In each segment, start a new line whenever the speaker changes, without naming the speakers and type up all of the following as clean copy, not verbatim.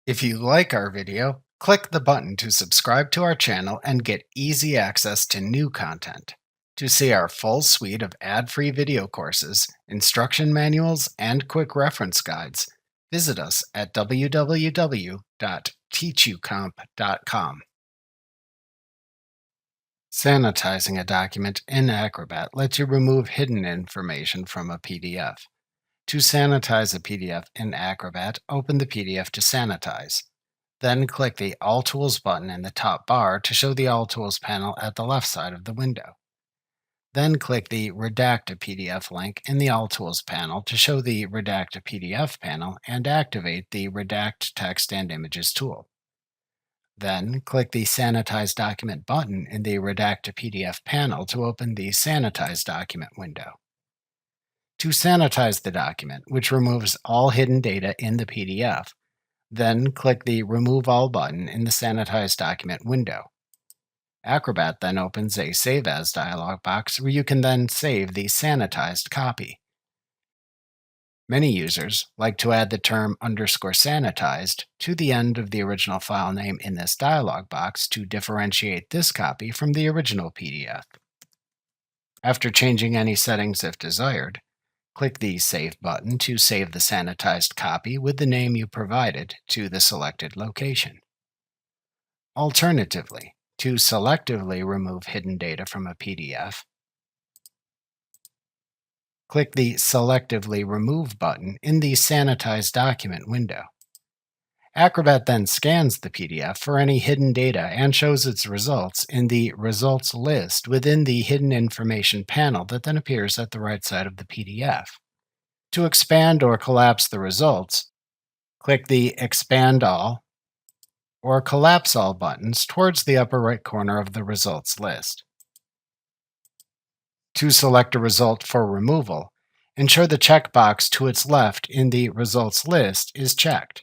If you like our video, click the button to subscribe to our channel and get easy access to new content. To see our full suite of ad-free video courses, instruction manuals, and quick reference guides, visit us at www.teachucomp.com. Sanitizing a document in Acrobat lets you remove hidden information from a PDF. To sanitize a PDF in Acrobat, open the PDF to sanitize. Then click the All Tools button in the top bar to show the All Tools panel at the left side of the window. Then click the Redact a PDF link in the All Tools panel to show the Redact a PDF panel and activate the Redact Text and Images tool. Then click the Sanitize Document button in the Redact a PDF panel to open the Sanitize Document window. To sanitize the document, which removes all hidden data in the PDF, then click the Remove All button in the Sanitize Document window. Acrobat then opens a Save As dialog box where you can then save the sanitized copy. Many users like to add the term _sanitized to the end of the original file name in this dialog box to differentiate this copy from the original PDF. After changing any settings if desired, click the Save button to save the sanitized copy with the name you provided to the selected location. Alternatively, to selectively remove hidden data from a PDF, click the Selectively Remove button in the Sanitize Document window. Acrobat then scans the PDF for any hidden data and shows its results in the Results list within the Hidden Information panel that then appears at the right side of the PDF. To expand or collapse the results, click the Expand All or Collapse All buttons towards the upper right corner of the results list. To select a result for removal, ensure the checkbox to its left in the results list is checked.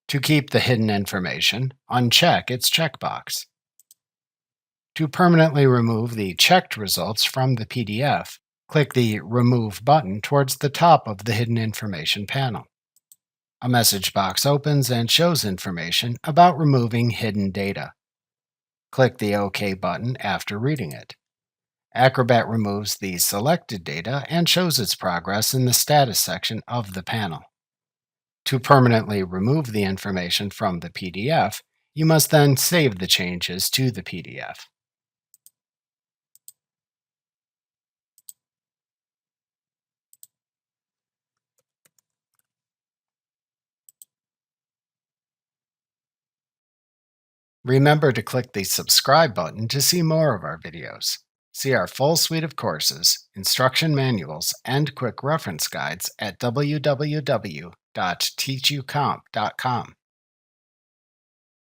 To keep the hidden information, uncheck its checkbox. To permanently remove the checked results from the PDF, click the Remove button towards the top of the Hidden Information panel. A message box opens and shows information about removing hidden data. Click the OK button after reading it. Acrobat removes the selected data and shows its progress in the status section of the panel. To permanently remove the information from the PDF, you must then save the changes to the PDF. Remember to click the subscribe button to see more of our videos. See our full suite of courses, instruction manuals, and quick reference guides at www.teachucomp.com.